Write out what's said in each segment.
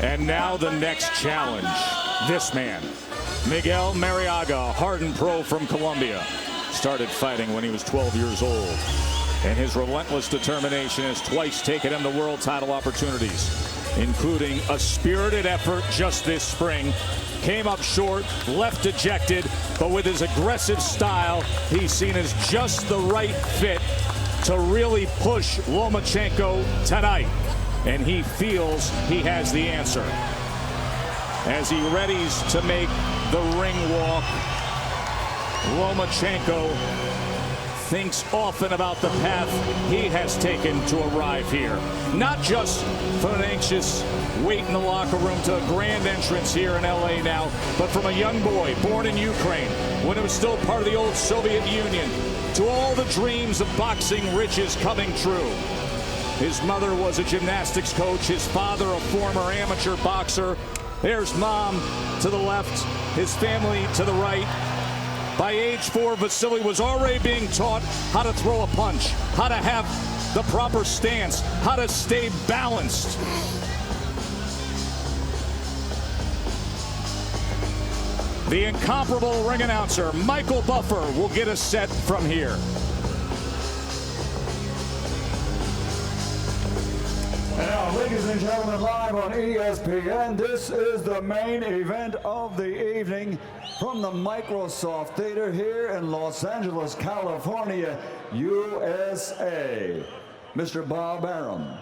And now the next challenge. This man, Miguel Marriaga, hardened pro from Colombia, started fighting when he was 12 years old. And his relentless determination has twice taken him to world title opportunities, including a spirited effort just this spring. Came up short, left dejected, but with his aggressive style, he's seen as just the right fit to really push Lomachenko tonight. And he feels he has the answer. As he readies to make the ring walk, Lomachenko thinks often about the path he has taken to arrive here. Not just from an anxious wait in the locker room to a grand entrance here in LA now, but from a young boy born in Ukraine when it was still part of the old Soviet Union, to all the dreams of boxing riches coming true. His mother was a gymnastics coach, his father a former amateur boxer. There's mom to the left, his family to the right. By age 4, Vasyl was already being taught how to throw a punch, how to have the proper stance, how to stay balanced. The incomparable ring announcer, Michael Buffer, will get us set from here. Now, ladies and gentlemen, live on ESPN, this is the main event of the evening from the Microsoft Theater here in Los Angeles, California, USA. Mr. Bob Arum.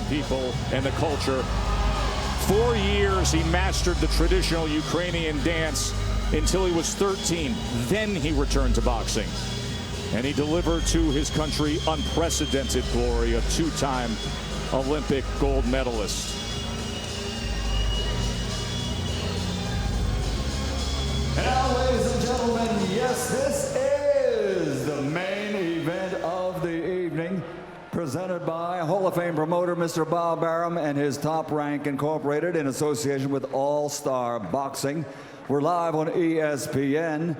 People and the culture. 4 years he mastered the traditional Ukrainian dance until he was 13. Then he returned to boxing. And he delivered to his country unprecedented glory, a 2-time Olympic gold medalist. And now, ladies and gentlemen, yes, this is the main event of the evening, presented by Hall of Fame promoter Mr. Bob Arum and his Top Rank Incorporated in association with All Star Boxing. We're live on ESPN,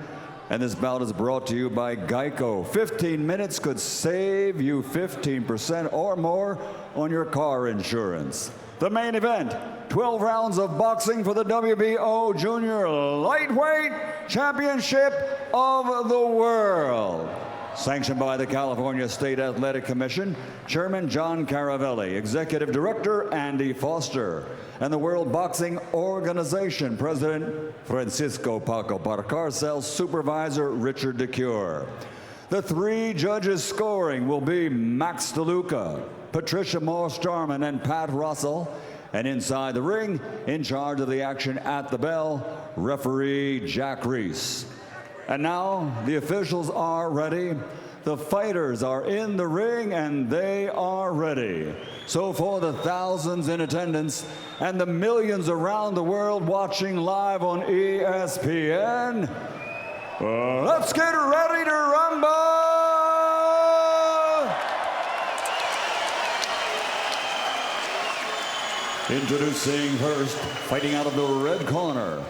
and this bout is brought to you by Geico. 15 minutes could save you 15% or more on your car insurance. The main event, 12 rounds of boxing for the WBO Junior Lightweight Championship of the World. Sanctioned by the California State Athletic Commission, Chairman John Caravelli, Executive Director Andy Foster, and the World Boxing Organization President Francisco Paco Barcarcel, Supervisor Richard DeCure. The 3 judges scoring will be Max DeLuca, Patricia Moore-Starman, and Pat Russell. And inside the ring, in charge of the action at the bell, referee Jack Reese. And now the officials are ready. The fighters are in the ring and they are ready. So for the thousands in attendance and the millions around the world watching live on ESPN, let's get ready to rumble! Introducing first, fighting out of the red corner,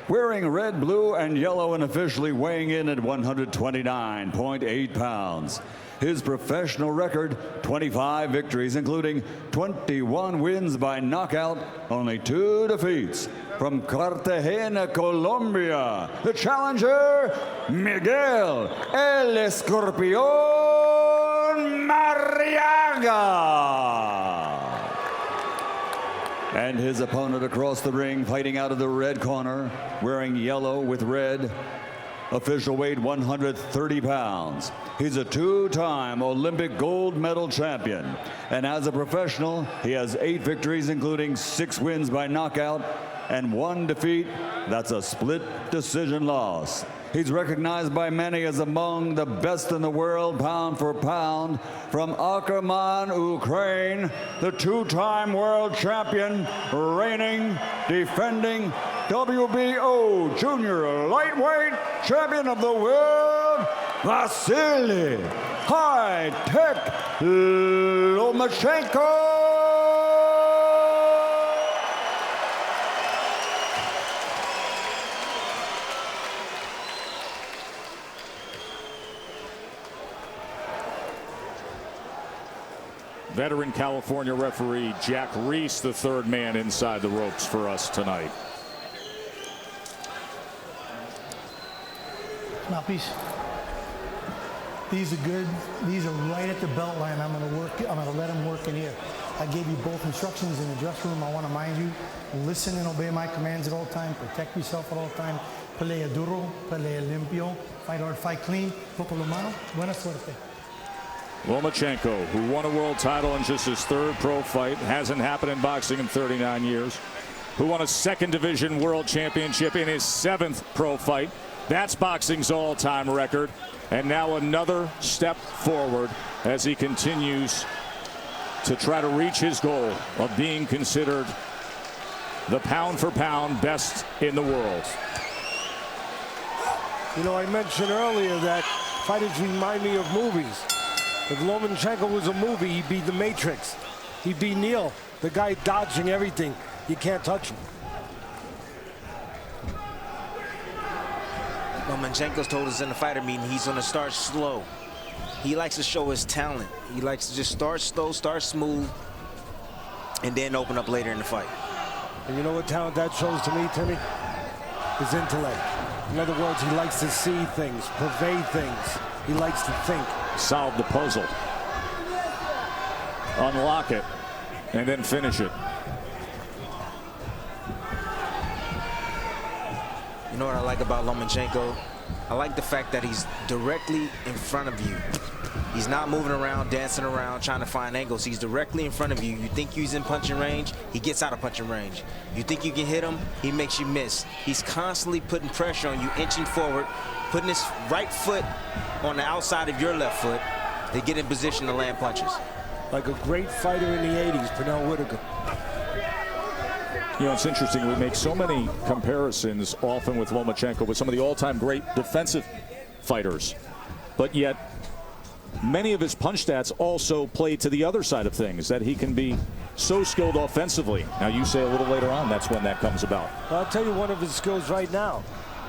wearing red, blue, and yellow and officially weighing in at 129.8 pounds. His professional record, 25 victories, including 21 wins by knockout, only 2 defeats. From Cartagena, Colombia, the challenger, Miguel El Escorpión Marriaga. And his opponent across the ring, fighting out of the red corner, wearing yellow with red, official weight 130 pounds. He's a 2-time Olympic gold medal champion. And as a professional, he has 8 victories, including 6 wins by knockout and 1 defeat. That's a split decision loss. He's recognized by many as among the best in the world, pound for pound. From Akerman, Ukraine, the two-time world champion, reigning, defending WBO junior lightweight champion of the world, Vasyl High-Tech Lomachenko. Veteran California referee Jack Reese, the third man inside the ropes for us tonight. Mouthpiece. These are good. These are right at the belt line. I'm going to let them work in here. I gave you both instructions in the dressing room. I want to mind you, listen and obey my commands at all times. Protect yourself at all times. Pelea duro, pelea limpio. Fight hard, fight clean. Toco la mano. Buena suerte. Lomachenko, who won a world title in just his third pro fight, hasn't happened in boxing in 39 years, who won a second division world championship in his 7th pro fight. That's boxing's all-time record. And now another step forward as he continues to try to reach his goal of being considered the pound-for-pound best in the world. You know, I mentioned earlier that fighters remind me of movies. If Lomachenko was a movie, he'd be The Matrix. He'd be Neo, the guy dodging everything. You can't touch him. Lomachenko's told us in the fighter meeting he's going to start slow. He likes to show his talent. He likes to just start slow, start smooth, and then open up later in the fight. And you know what talent that shows to me, Timmy? His intellect. In other words, he likes to see things, pervade things. He likes to think. Solve the puzzle. Unlock it, and then finish it. You know what I like about Lomachenko? I like the fact that he's directly in front of you. He's not moving around, dancing around, trying to find angles. He's directly in front of you. You think he's in punching range, he gets out of punching range. You think you can hit him, he makes you miss. He's constantly putting pressure on you, inching forward, putting his right foot on the outside of your left foot to get in position to land punches. Like a great fighter in the 80s, Pernell Whitaker. You know, it's interesting. We make so many comparisons often with Lomachenko with some of the all-time great defensive fighters. But yet, many of his punch stats also play to the other side of things, that he can be so skilled offensively. Now, you say a little later on that's when that comes about. Well, I'll tell you one of his skills right now.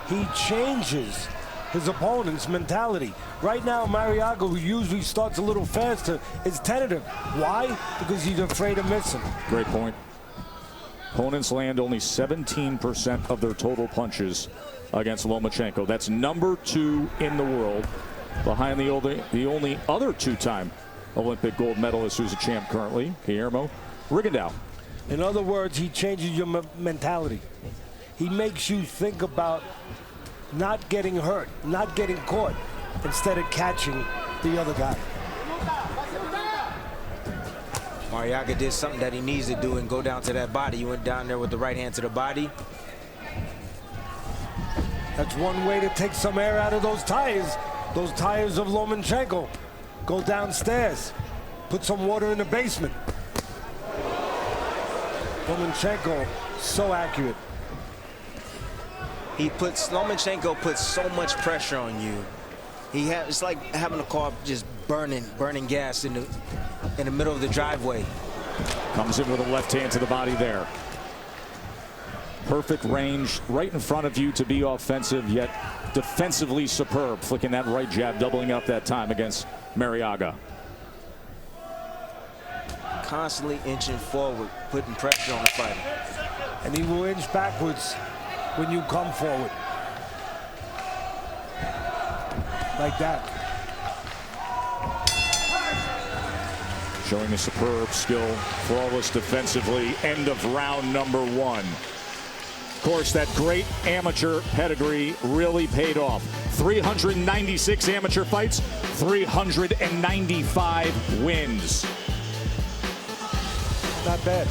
He changes his opponent's mentality. Right now, Marriaga, who usually starts a little faster, is tentative. Why? Because he's afraid of missing. Great point. Opponents land only 17% of their total punches against Lomachenko. That's number 2 in the world, behind the only other 2-time Olympic gold medalist who's a champ currently, Guillermo Rigondeaux. In other words, he changes your mentality. He makes you think about not getting hurt, not getting caught, instead of catching the other guy. Marriaga did something that he needs to do and go down to that body. He went down there with the right hand to the body. That's one way to take some air out of those tires of Lomachenko. Go downstairs, put some water in the basement. Lomachenko, so accurate. Lomachenko puts so much pressure on you. It's like having a car just burning gas in the middle of the driveway. Comes in with a left hand to the body there. Perfect range right in front of you to be offensive, yet defensively superb. Flicking that right jab, doubling up that time against Marriaga. Constantly inching forward, putting pressure on the fighter. And he will inch backwards when you come forward. Like that. Showing a superb skill, flawless defensively. End of round number 1. Of course, that great amateur pedigree really paid off. 396 amateur fights, 395 wins. Not bad.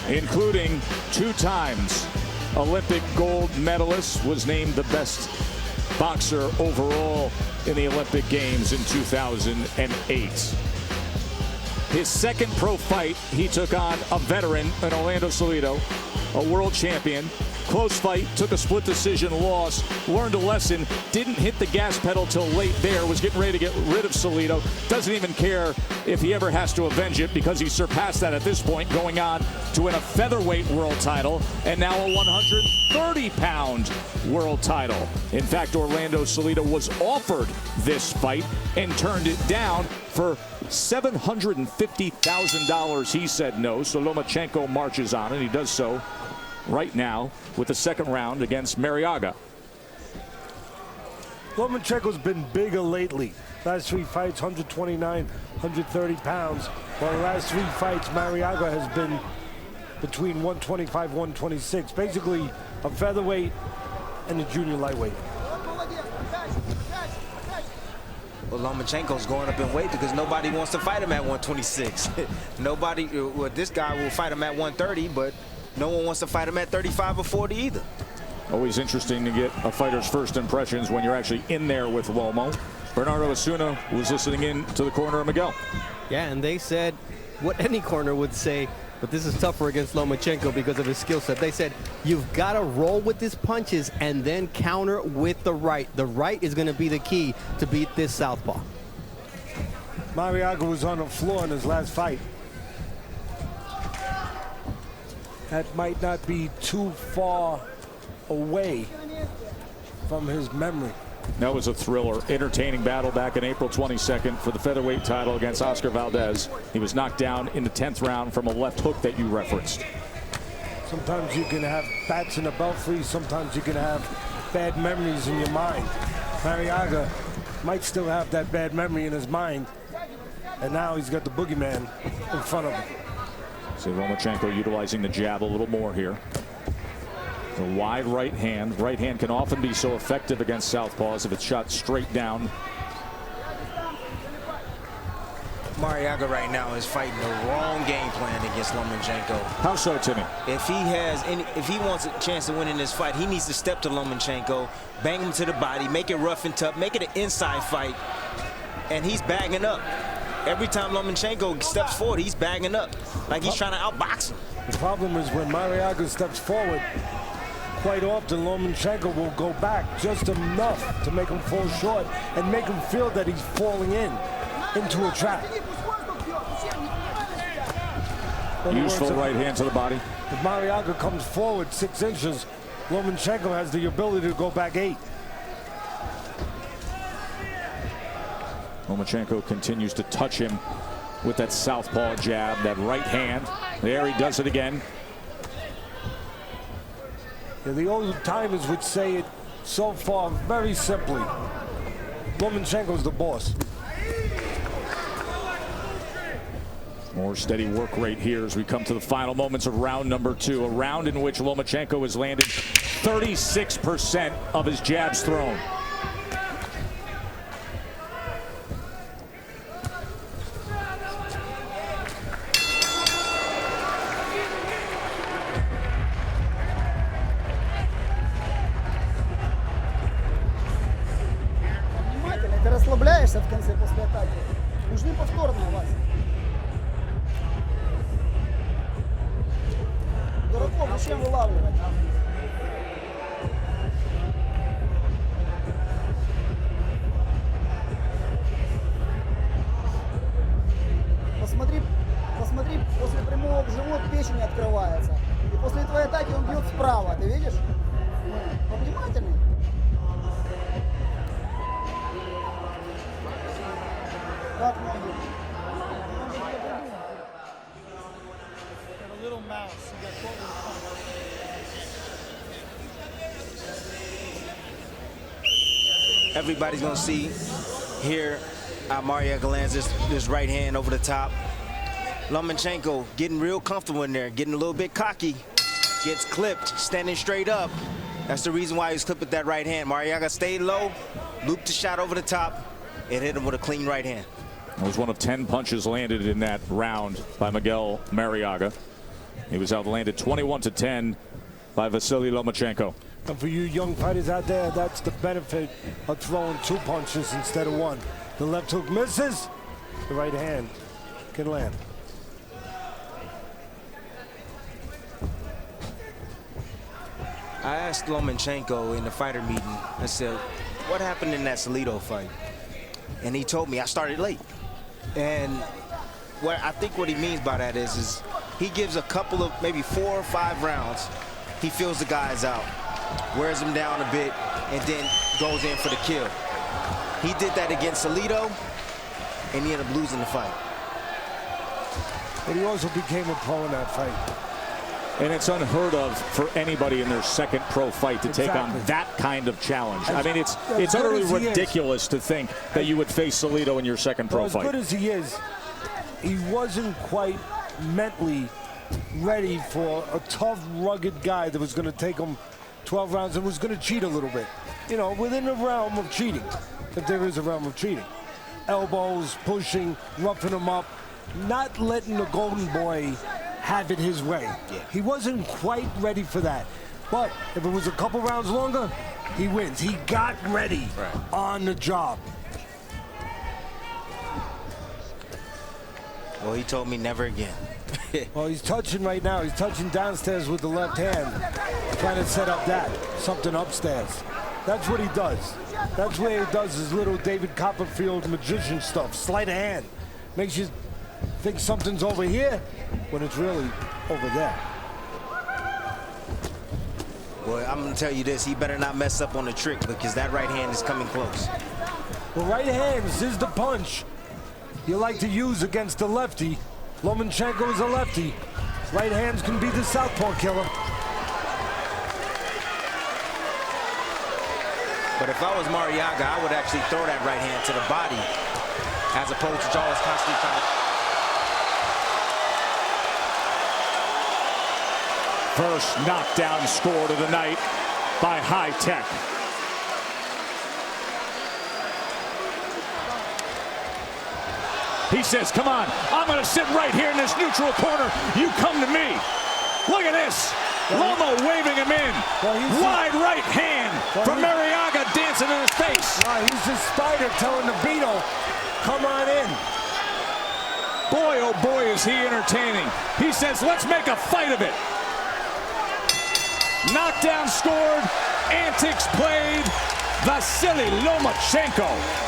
Including 2 times Olympic gold medalist, was named the best boxer overall in the Olympic Games in 2008. His second pro fight, he took on a veteran in Orlando Salido, a world champion. Close fight, took a split decision loss, learned a lesson, didn't hit the gas pedal till late there, was getting ready to get rid of Salido. Doesn't even care if he ever has to avenge it because he surpassed that at this point, going on to win a featherweight world title and now a 130-pound world title. In fact, Orlando Salido was offered this fight and turned it down for $750,000. He said no, so Lomachenko marches on, and he does so right now with the second round against Marriaga. Lomachenko's been bigger lately. Last 3 fights, 129, 130 pounds. While the last 3 fights, Marriaga has been between 125, 126. Basically a featherweight and a junior lightweight. Well, Lomachenko's going up in weight because nobody wants to fight him at 126. Nobody, well, this guy will fight him at 130, but no one wants to fight him at 35 or 40 either. Always interesting to get a fighter's first impressions when you're actually in there with Lomo. Bernardo Osuna was listening in to the corner of Miguel. Yeah, and they said what any corner would say, but this is tougher against Lomachenko because of his skill set. They said, you've got to roll with his punches and then counter with the right. The right is going to be the key to beat this southpaw. Marriaga was on the floor in his last fight. That might not be too far away from his memory. That was a thriller, entertaining battle back in April 22nd for the featherweight title against Oscar Valdez. He was knocked down in the 10th round from a left hook that you referenced. Sometimes you can have bats in the belfry, sometimes you can have bad memories in your mind. Marriaga might still have that bad memory in his mind, and now he's got the boogeyman in front of him. See Lomachenko utilizing the jab a little more here. The wide right hand. Right hand can often be so effective against southpaws if it's shot straight down. Marriaga right now is fighting the wrong game plan against Lomachenko. How so, Timmy? If he wants a chance to win in this fight, he needs to step to Lomachenko, bang him to the body, make it rough and tough, make it an inside fight, and he's bagging up. Every time Lomachenko steps forward, he's bagging up like he's trying to outbox him. The problem is when Marriaga steps forward, quite often Lomachenko will go back just enough to make him fall short and make him feel that he's falling into a trap. Useful right hand to the body. If Marriaga comes forward 6 inches, Lomachenko has the ability to go back 8. Lomachenko continues to touch him with that southpaw jab, that right hand. There he does it again. Yeah, the old timers would say it so far very simply. Lomachenko's the boss. More steady work rate here as we come to the final moments of round number 2. A round in which Lomachenko has landed 36% of his jabs thrown. Ты расслабляешься в конце после атаки. Нужны повторные, Вася. Дураков зачем вылавливать? Посмотри, после прямого в живот печень открывается. И после твоей атаки он бьет справа, ты видишь? Повнимательней. Как ноги? Everybody's gonna see here how Marriaga lands this right hand over the top. Lomachenko getting real comfortable in there, getting a little bit cocky, gets clipped, standing straight up. That's the reason why he's clipped with that right hand. Marriaga stayed low, looped the shot over the top, and hit him with a clean right hand. It was one of 10 punches landed in that round by Miguel Marriaga. He was outlanded 21-10 by Vasyl Lomachenko. And for you young fighters out there, that's the benefit of throwing 2 punches instead of 1. The left hook misses, the right hand can land. I asked Lomachenko in the fighter meeting, I said, what happened in that Salido fight? And he told me I started late. And I think what he means by that is he gives a couple of maybe 4 or 5 rounds. He feels the guys out, wears them down a bit, and then goes in for the kill. He did that against Salido, and he ended up losing the fight. But he also became a pro in that fight. And it's unheard of for anybody in their second pro fight to take on that kind of challenge. I mean, it's utterly ridiculous to think that you would face Salido in your second pro fight. As good as he is, he wasn't quite mentally ready for a tough, rugged guy that was going to take him 12 rounds and was going to cheat a little bit. You know, within the realm of cheating, if there is a realm of cheating. Elbows, pushing, roughing him up, not letting the golden boy have it his way. Yeah. He wasn't quite ready for that. But if it was a couple rounds longer, he wins. He got ready on the job. Well, he told me never again. Well, he's touching right now. He's touching downstairs with the left hand, trying to set up something upstairs. That's what he does. That's where he does his little David Copperfield magician stuff. Sleight of hand. Makes you think something's over here when it's really over there. Boy, I'm going to tell you this. He better not mess up on the trick because that right hand is coming close. Well, right hands is the punch you like to use against the lefty. Lomachenko is a lefty. Right hands can be the southpaw killer. But if I was Marriaga, I would actually throw that right hand to the body as opposed to always constantly trying to... First knockdown score of the night by High Tech. He says, come on, I'm going to sit right here in this neutral corner. You come to me. Look at this. Loma waving him in. Wide right hand from Marriaga dancing in his face. He's the spider telling the beetle, come on in. Boy, oh boy, is he entertaining. He says, let's make a fight of it. Knockdown scored, antics played. Vasyl Lomachenko.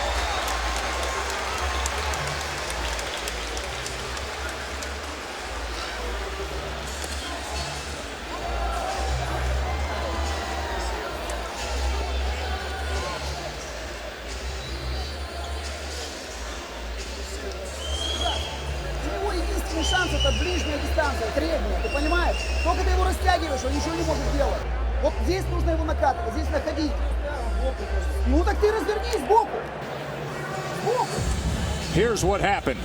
Шанс это ближняя дистанция, средняя, ты понимаешь? Только ты его растягиваешь, он ничего не может сделать. Вот здесь нужно его накатывать, здесь находить. Ну так ты развернись сбоку. Сбоку. Here's what happened.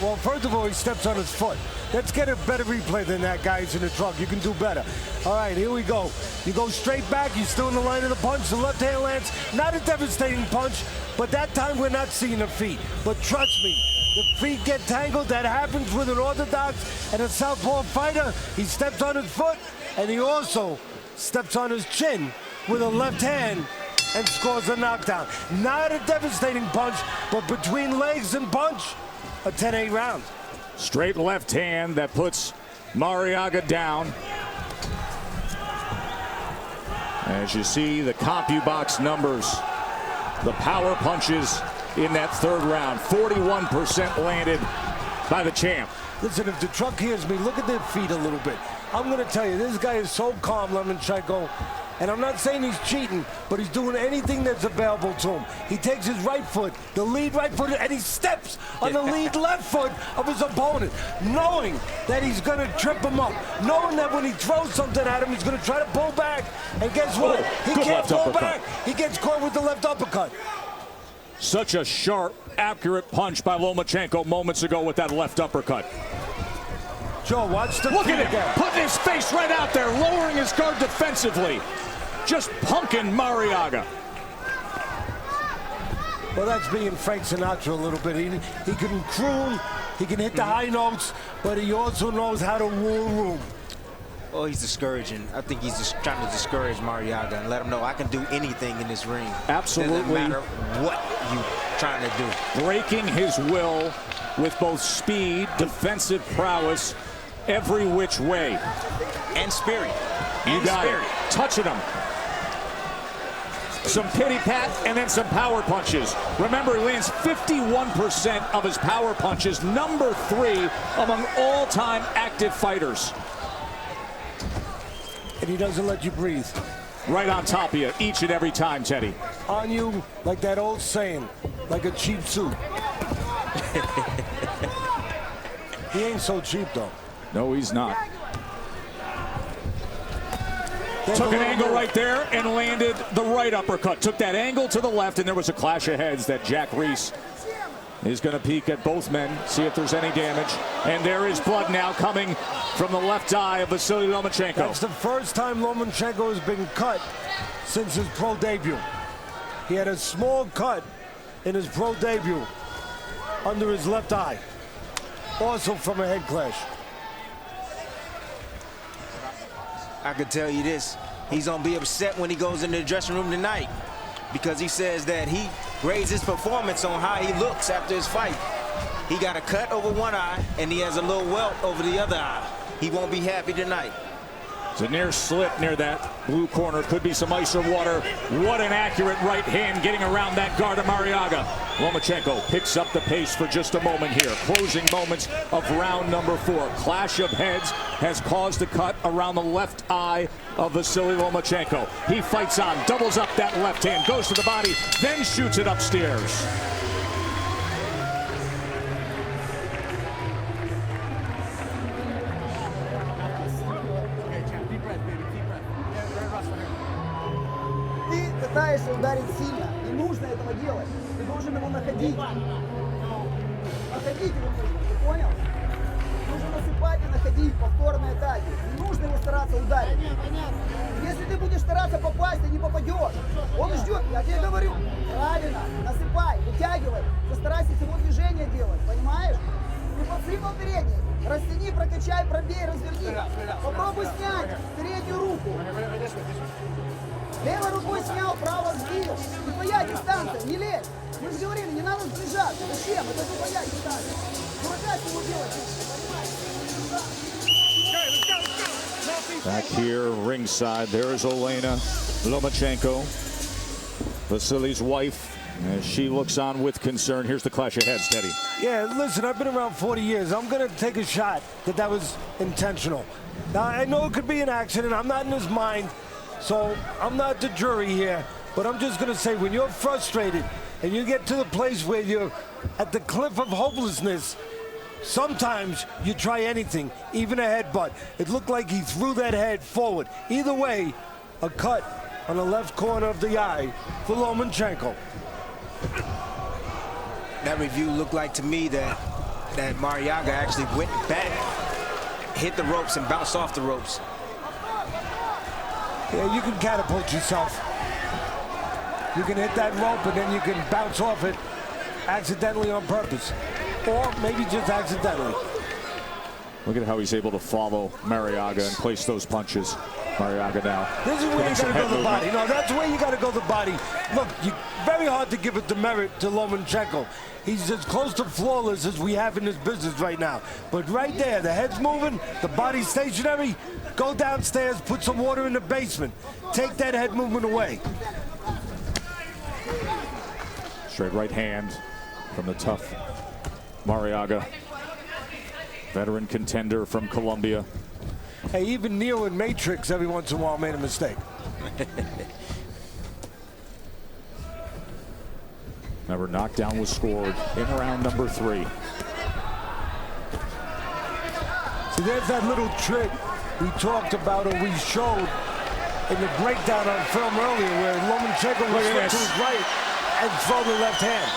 Well, first of all, he steps on his foot. Let's get a better replay than that, guys, in the truck. You can do better. All right, here we go. You go straight back. You're still in the line of the punch. The left hand lands. Not a devastating punch, but that time we're not seeing the feet. But trust me, the feet get tangled. That happens with an orthodox and a southpaw fighter. He steps on his foot, and he also steps on his chin with a left hand and scores a knockdown. Not a devastating punch, but between legs and punch, a 10-8 round. Straight left hand that puts Marriaga down. As you see the CompuBox numbers, the power punches in that third round, 41% landed by the champ. Listen, if the truck hears me, look at their feet a little bit. I'm going to tell you, this guy is so calm, Lomachenko. And I'm not saying he's cheating, but he's doing anything that's available to him. He takes his right foot, the lead right foot, and he steps on the lead left foot of his opponent, knowing that he's going to trip him up, knowing that when he throws something at him, he's going to try to pull back. And guess what? He can't pull back. He gets caught with the left uppercut. Such a sharp, accurate punch by Lomachenko moments ago with that left uppercut. Joe, watch the Look at it, putting his face right out there, lowering his guard defensively. Just punking Marriaga. Well, that's being Frank Sinatra a little bit. He can croon, he can hit the high notes, but he also knows how to rule room. Oh, he's discouraging. I think he's just trying to discourage Marriaga and let him know I can do anything in this ring. Absolutely. Doesn't matter what you're trying to do. Breaking his will with both speed, defensive prowess, every which way. And spirit. You got it. Touching him. Some pity pat and then some power punches. Remember, he lands 51% of his power punches, number 3 among all-time active fighters. And he doesn't let you breathe. Right on top of you each and every time, Teddy. On you, like that old saying, like a cheap suit. He ain't so cheap, though. No, he's not. Took an angle right there and landed the right uppercut. Took that angle to the left, and there was a clash of heads that Jack Reese is going to peek at both men, see if there's any damage. And there is blood now coming from the left eye of Vasyl Lomachenko. That's the first time Lomachenko has been cut since his pro debut. He had a small cut in his pro debut under his left eye, also from a head clash. I can tell you this, he's gonna be upset when he goes into the dressing room tonight because he says that he raised his performance on how he looks after his fight. He got a cut over one eye and he has a little welt over the other eye. He won't be happy tonight. It's a near slip near that blue corner. Could be some ice or water. What an accurate right hand getting around that guard of Marriaga. Lomachenko picks up the pace for just a moment here. Closing moments of round number 4. Clash of heads has caused a cut around the left eye of Vasyl Lomachenko. He fights on, doubles up that left hand, goes to the body, then shoots it upstairs. Ты пытаешься ударить сильно. Не нужно этого делать. Ты должен его находить. Находить его нужно. Ты понял? Нужно насыпать и находить повторные атаки. Не нужно его стараться ударить. Если ты будешь стараться попасть, ты не попадешь. Он ждет. Я тебе говорю. Правильно. Насыпай, вытягивай. Постарайся его движение делать. Понимаешь? Ты подсыпал передний. Растяни, прокачай, пробей, разверни. Попробуй снять переднюю руку. Левой рукой снял, право сбил. Не твоя дистанция, не лезь. Мы же говорили, не надо сближаться. Зачем? Это не твоя дистанция. Дурака его делать. Back here, ringside, there is Olena Lomachenko, Vasyly's wife, as she looks on with concern. Here's the clash of heads, Teddy. Yeah, listen, I've been around 40 years. I'm going to take a shot that was intentional. Now, I know it could be an accident. I'm not in his mind, so I'm not the jury here. But I'm just going to say, when you're frustrated and you get to the place where you're at the cliff of hopelessness, sometimes you try anything, even a headbutt. It looked like he threw that head forward. Either way, a cut on the left corner of the eye for Lomachenko. That review looked like to me that Marriaga actually went back, hit the ropes, and bounced off the ropes. Yeah, you can catapult yourself. You can hit that rope and then you can bounce off it accidentally on purpose. Or maybe just accidentally. Look at how he's able to follow Marriaga and place those punches. Marriaga now. This is where you got to go the body. No, that's where you got to go the body. Look, very hard to give it the merit to Lomachenko. He's as close to flawless as we have in this business right now. But right there, the head's moving, the body's stationary. Go downstairs, put some water in the basement. Take that head movement away. Straight right hand from the tough Marriaga. Veteran contender from Colombia. Hey, even Neo in Matrix every once in a while made a mistake. Remember, knockdown was scored in round number 3. See, there's that little trick we talked about or we showed in the breakdown on film earlier where Lomachenko was switch to his right and throw the left hand.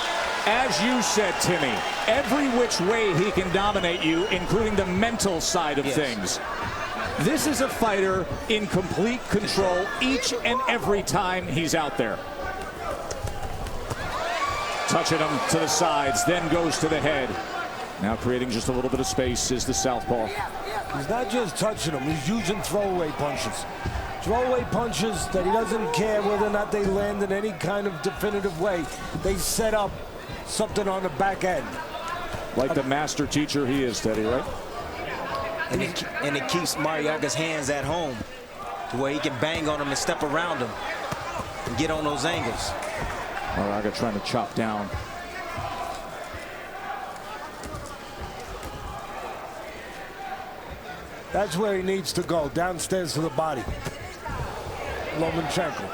As you said, Timmy, every which way he can dominate you, including the mental side of things. This is a fighter in complete control each and every time he's out there. Touching him to the sides, then goes to the head. Now creating just a little bit of space is the southpaw. He's not just touching him, he's using throwaway punches. Throwaway punches that he doesn't care whether or not they land in any kind of definitive way. They set up something on the back end. Like the master teacher he is, Teddy, right? And it keeps Marriaga's hands at home to where he can bang on him and step around him and get on those angles. Marriaga trying to chop down. That's where he needs to go, downstairs to the body. Lomachenko.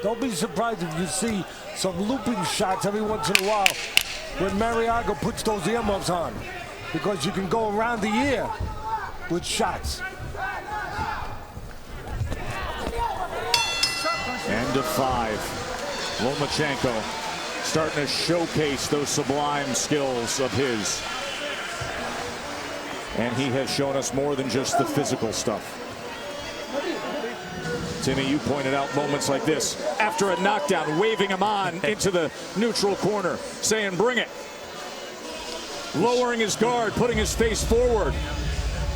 Don't be surprised if you see some looping shots every once in a while when Marriaga puts those earmuffs on, because you can go around the ear with shots. End of 5. Lomachenko starting to showcase those sublime skills of his. And he has shown us more than just the physical stuff. Timmy, you pointed out moments like this after a knockdown, waving him on into the neutral corner, saying, bring it. Lowering his guard, putting his face forward,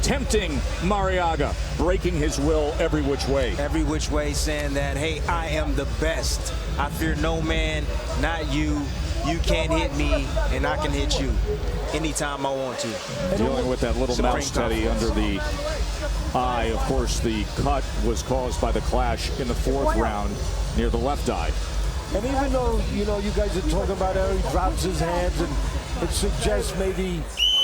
tempting Marriaga, breaking his will every which way. Every which way, saying that, hey, I am the best. I fear no man, not you. You can't hit me, and I can hit you anytime I want to. Dealing with that little mouse, Teddy, under the eye. Of course, the cut was caused by the clash in the 4th round near the left eye. And even though, you know, you guys are talking about how he drops his hands and it suggests maybe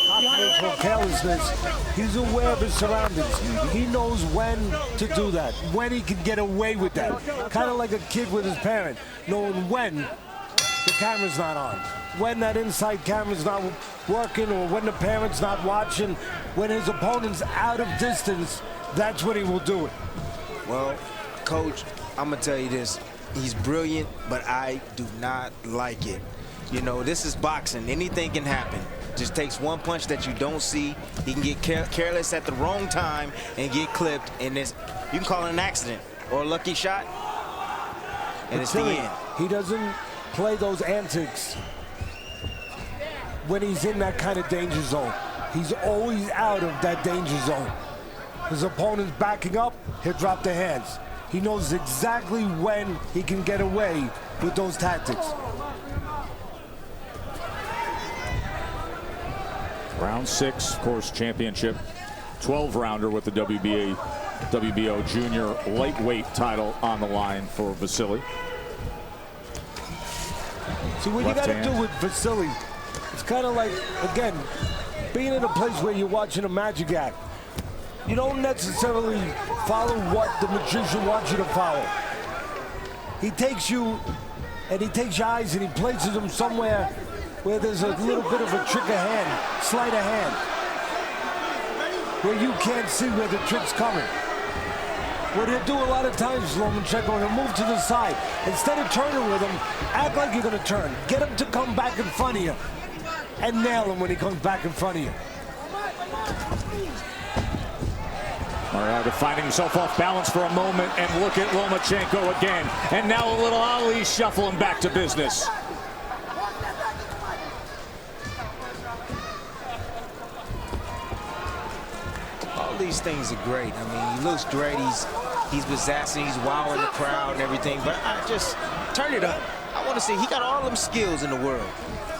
confidence or carelessness, he's aware of his surroundings. He knows when to do that, when he can get away with that. Kind of like a kid with his parent, knowing when the camera's not on, when that inside camera's not working, or when the parent's not watching, when his opponent's out of distance, that's when he will do it. Well, Coach, I'm going to tell you this. He's brilliant, but I do not like it. You know, this is boxing. Anything can happen. Just takes one punch that you don't see. He can get careless at the wrong time and get clipped, and you can call it an accident or a lucky shot, and it's the end. He doesn't play those antics when he's in that kind of danger zone. He's always out of that danger zone. His opponent's backing up, he'll drop the hands. He knows exactly when he can get away with those tactics. Round 6, of course, championship 12-rounder with the WBO junior lightweight title on the line for Vasyl. See, what you got to do with Vasyl, it's kind of like, again, being in a place where you're watching a magic act. You don't necessarily follow what the magician wants you to follow. He takes you and he takes your eyes and he places them somewhere where there's a little bit of a trick of hand, sleight of hand, where you can't see where the trick's coming. What he'll do a lot of times, Lomachenko, he'll move to the side. Instead of turning with him, act like you're going to turn. Get him to come back in front of you and nail him when he comes back in front of you. Marriaga finding himself off balance for a moment, and look at Lomachenko again. And now a little Ali shuffling back to business. All these things are great. I mean, he looks great. He's possessing, he's wowing the crowd and everything. But I just turn it up. I want to see, he got all them skills in the world.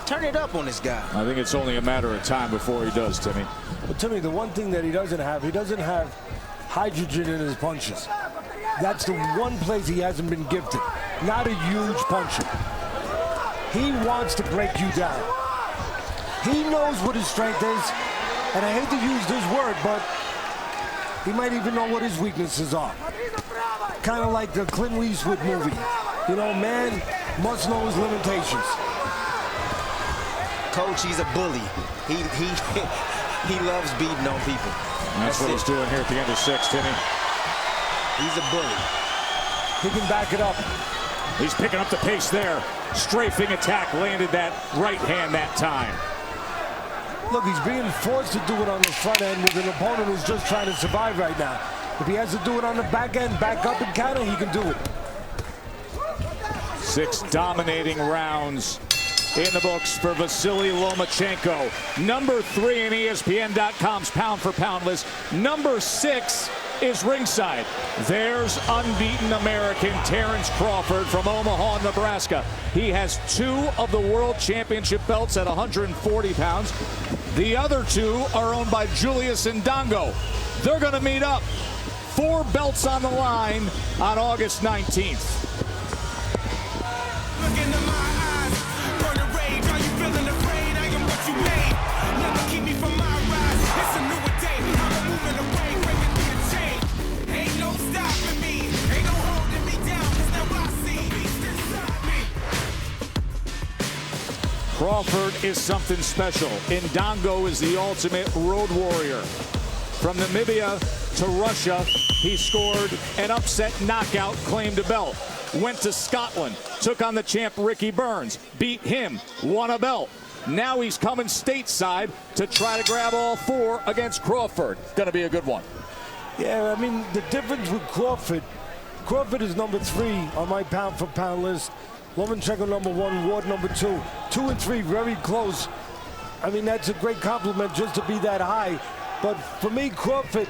Turn it up on this guy. I think it's only a matter of time before he does, Timmy. But Timmy, the one thing that he doesn't have hydrogen in his punches. That's the one place he hasn't been gifted. Not a huge puncher. He wants to break you down. He knows what his strength is, and I hate to use this word, but he might even know what his weaknesses are. Kind of like the Clint Eastwood movie. You know, man must know his limitations. Coach, he's a bully. He loves beating on people. That's what he's doing here at the end of 6, Timmy. He's a bully. He can back it up. He's picking up the pace there. Strafing attack, landed that right hand that time. Look, he's being forced to do it on the front end with an opponent who's just trying to survive right now. If he has to do it on the back end, back up and counter, he can do it. 6 dominating rounds in the books for Vasyl Lomachenko. Number 3 in ESPN.com's pound-for-pound list. Number 6 is ringside. There's unbeaten American Terrence Crawford from Omaha, Nebraska. He has 2 of the world championship belts at 140 pounds. The other 2 are owned by Julius Ndongo. They're going to meet up. 4 belts on the line on August 19th. Look into my eyes, burn the rage. Are you feeling afraid? I am what you made. Never keep me from my rise. It's a newer day. I'm moving away, breaking through the chain. Ain't no stopping me. Ain't no holding me down. 'Cause now I see beast inside me. Crawford is something special. Ndongo is the ultimate road warrior. From Namibia to Russia, he scored an upset knockout, claimed a belt. Went to Scotland, took on the champ Ricky Burns, beat him, won a belt. Now he's coming stateside to try to grab all 4 against Crawford. Gonna be a good one. Yeah, I mean, the difference with Crawford is number 3 on my pound-for-pound list. Lomachenko number 1, Ward number 2. 2 and 3 very close. I mean, that's a great compliment just to be that high. But for me, Crawford,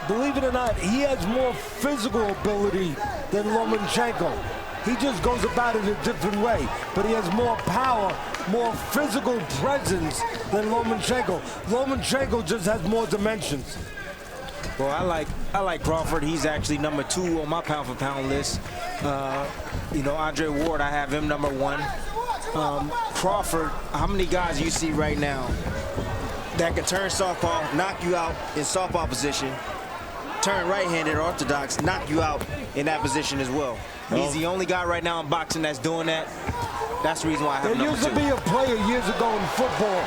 believe it or not, he has more physical ability than Lomachenko. He just goes about it a different way, but he has more power, more physical presence than Lomachenko. Lomachenko just has more dimensions. Well, I like Crawford. He's actually number 2 on my pound-for-pound list. You know, Andre Ward, I have him number 1. Crawford, how many guys you see right now that can turn southpaw, knock you out in southpaw position, turn right-handed or orthodox, knock you out in that position as well? He's the only guy right now in boxing that's doing that. That's the reason why I have There number 2. used to be a player years ago in football,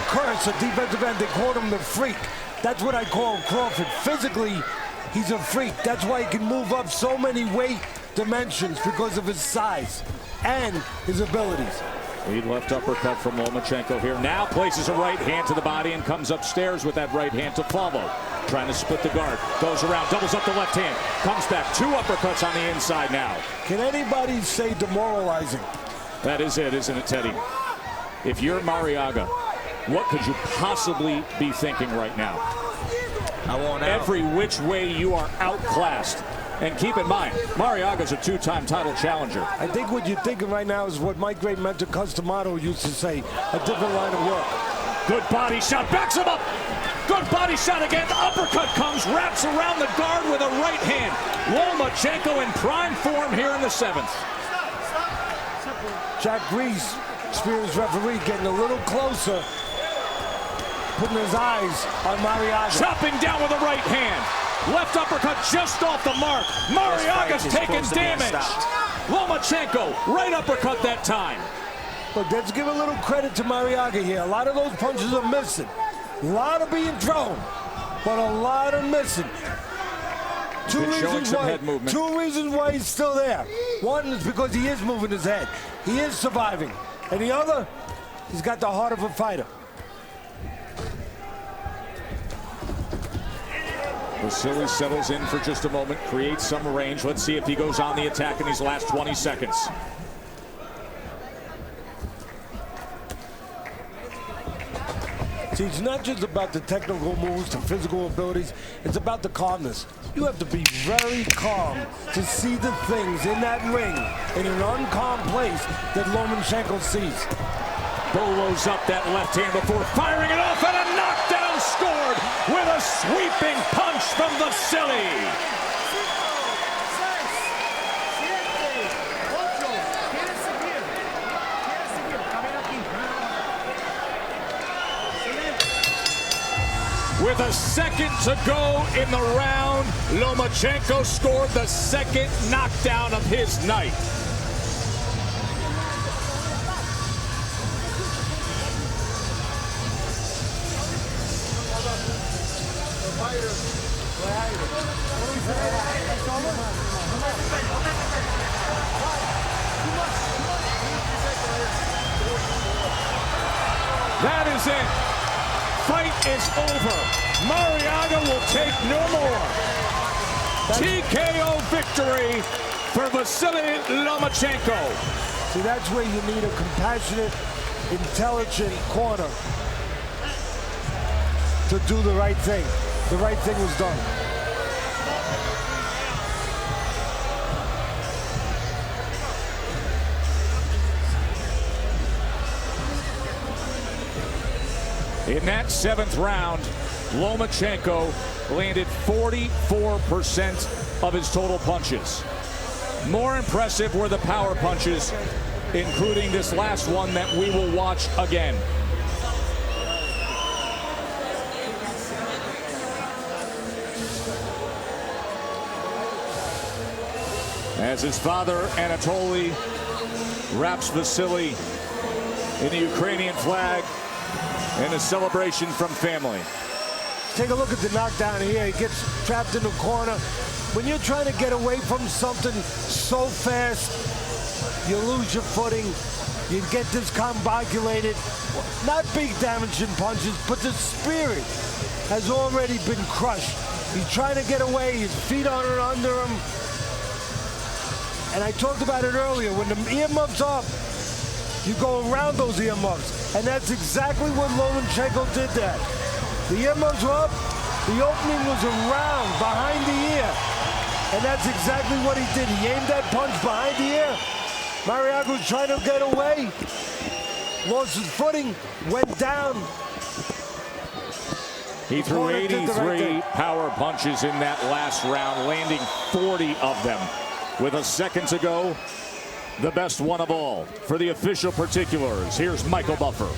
Curse, a defensive end, they called him the freak. That's what I call Crawford. Physically, he's a freak. That's why he can move up so many weight dimensions, because of his size and his abilities. Lead left uppercut from Lomachenko here. Now places a right hand to the body and comes upstairs with that right hand to follow. Trying to split the guard. Goes around, doubles up the left hand. Comes back. 2 uppercuts on the inside now. Can anybody say demoralizing? That is it, isn't it, Teddy? If you're Marriaga, what could you possibly be thinking right now? I want out. Every which way you are outclassed. And keep in mind, Marriaga's a 2-time title challenger. I think what you're thinking right now is what my great mentor Customato used to say, a different line of work. Good body shot, backs him up. Good body shot again. The uppercut comes, wraps around the guard with a right hand. Lomachenko in prime form here in the 7th. Jack Reese, experienced referee, getting a little closer, putting his eyes on Marriaga. Chopping down with a right hand. Left uppercut just off the mark. Marriaga's taking damage. Lomachenko, right uppercut that time. But let's give a little credit to Marriaga here. A lot of those punches are missing. A lot are being thrown, but a lot are missing. Two reasons why he's still there. One is because he is moving his head. He is surviving. And the other, he's got the heart of a fighter. Vasyl settles in for just a moment, creates some range. Let's see if he goes on the attack in these last 20 seconds. See, it's not just about the technical moves, the physical abilities. It's about the calmness. You have to be very calm to see the things in that ring in an uncalm place that Lomachenko sees. Bolo's up that left hand before firing it off, and a knockdown scored with a sweeping punch from Vasyl. With a second to go in the round, Lomachenko scored the 2nd knockdown of his night. That is it. Fight is over. Marriaga will take no more. TKO victory for Vasyl Lomachenko. See, that's where you need a compassionate, intelligent corner to do the right thing. The right thing was done. In that 7th round, Lomachenko landed 44% of his total punches. More impressive were the power punches, including this last one that we will watch again. As his father, Anatoly, wraps Vasyl in the Ukrainian flag and a celebration from family. Take a look at the knockdown here. He gets trapped in the corner. When you're trying to get away from something so fast, you lose your footing. You get discombobulated. Not big damaging punches, but the spirit has already been crushed. He's trying to get away. His feet are under him. And I talked about it earlier. When the earmuffs up, you go around those earmuffs. And that's exactly what Lomachenko did that. The earmuffs were up, the opening was around, behind the ear. And that's exactly what he did. He aimed that punch behind the ear. Marriaga was trying to get away. Lost his footing, went down. He threw 83 power punches in that last round, landing 40 of them. With a second to go, the best one of all. For the official particulars, here's Michael Buffer.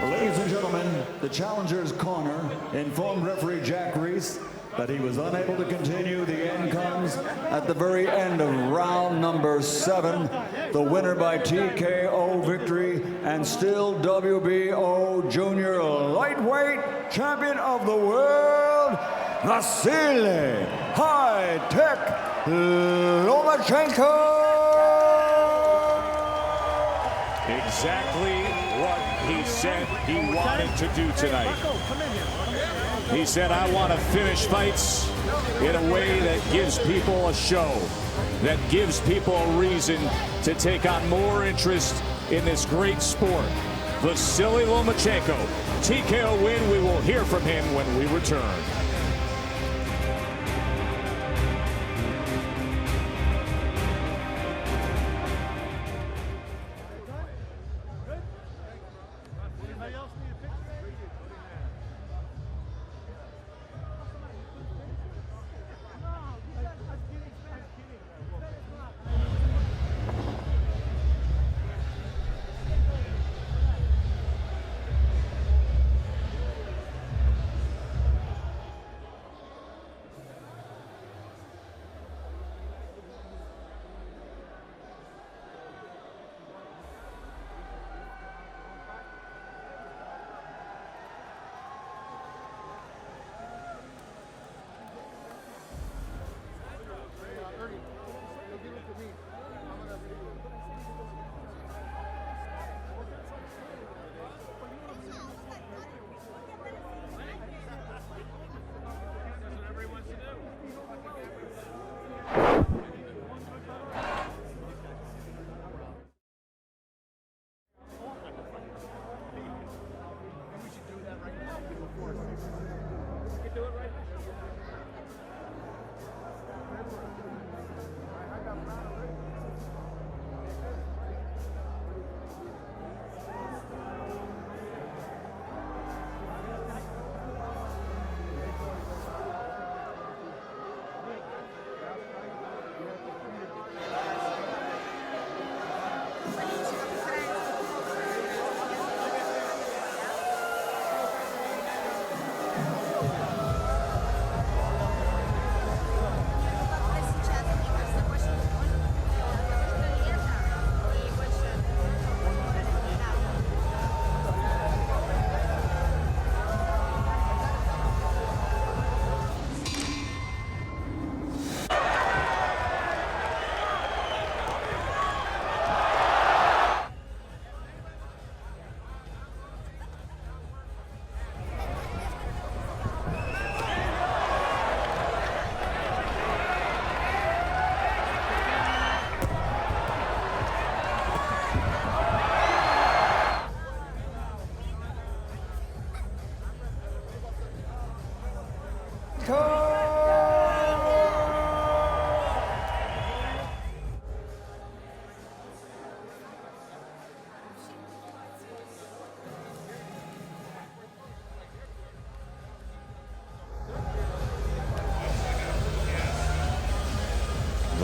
Ladies and gentlemen, the challenger's corner informed referee Jack Reese that he was unable to continue. The end comes at the very end of round number 7. The winner by TKO victory and still WBO junior lightweight champion of the world, Vasyl High-Tech Lomachenko. Exactly what he said he wanted to do tonight. He said, I want to finish fights in a way that gives people a show, that gives people a reason to take on more interest in this great sport. Vasyl Lomachenko, TKO win. We will hear from him when we return.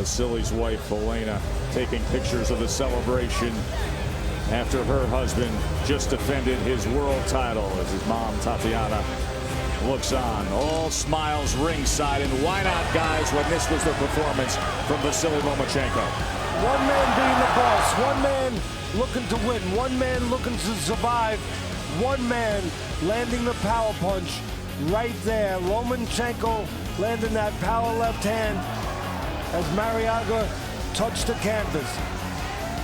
Vasyly's wife, Elena, taking pictures of the celebration after her husband just defended his world title as his mom, Tatiana, looks on. All smiles ringside, and why not, guys, when this was the performance from Vasyl Lomachenko? One man being the boss, one man looking to win, one man looking to survive, one man landing the power punch right there. Lomachenko landing that power left hand as Marriaga touched the canvas.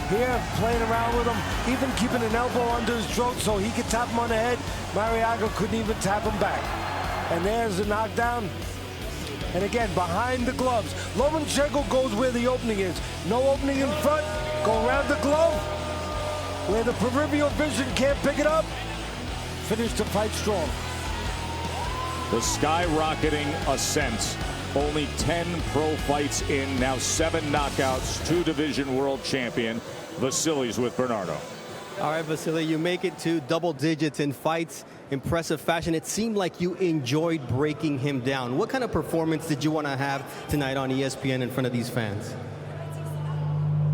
Here, playing around with him, even keeping an elbow under his throat so he could tap him on the head. Marriaga couldn't even tap him back. And there's the knockdown. And again, behind the gloves. Lomachenko goes where the opening is. No opening in front. Go around the glove. Where the peripheral vision can't pick it up. Finish the fight strong. The skyrocketing ascent. Only 10 pro fights in, now 7 knockouts, 2 division world champion. Vasyly's with Bernardo. All right, Vasyl, you make it to double digits in fights. Impressive fashion. It seemed like you enjoyed breaking him down. What kind of performance did you want to have tonight on ESPN in front of these fans?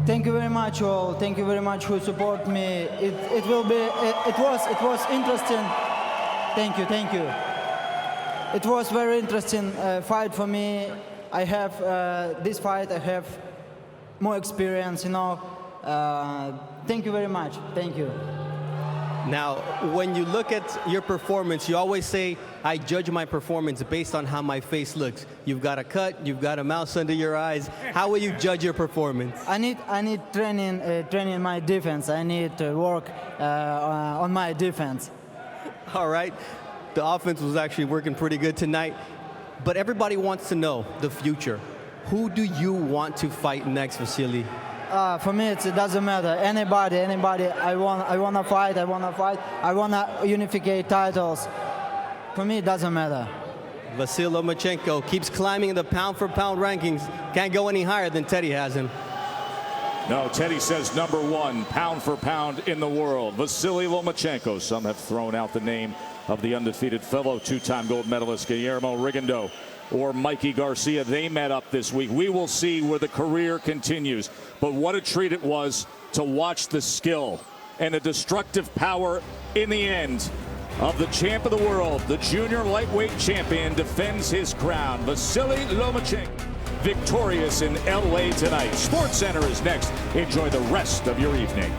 Thank you very much, all. Thank you very much who support me. It was interesting. Thank you. It was very interesting fight for me. I have this fight. I have more experience, you know. Thank you very much. Thank you. Now, when you look at your performance, you always say, I judge my performance based on how my face looks. You've got a cut, you've got a mouse under your eyes. How will you judge your performance? I need training my defense. I need to work on my defense. All right. The offense was actually working pretty good tonight. But everybody wants to know the future. Who do you want to fight next, Vasyl? For me, it doesn't matter. Anybody. I want to fight. I want to unify titles. For me, it doesn't matter. Vasyl Lomachenko keeps climbing in the pound-for-pound rankings. Can't go any higher than Teddy has him. No, Teddy says #1 pound for pound in the world. Vasyl Lomachenko. Some have thrown out the name of the undefeated fellow 2-time gold medalist Guillermo Rigondeaux or Mikey Garcia. They met up this week. We will see where the career continues. But what a treat it was to watch the skill and the destructive power in the end of the champ of the world. The junior lightweight champion defends his crown. Vasyl Lomachenko victorious in LA tonight. SportsCenter is next. Enjoy the rest of your evening.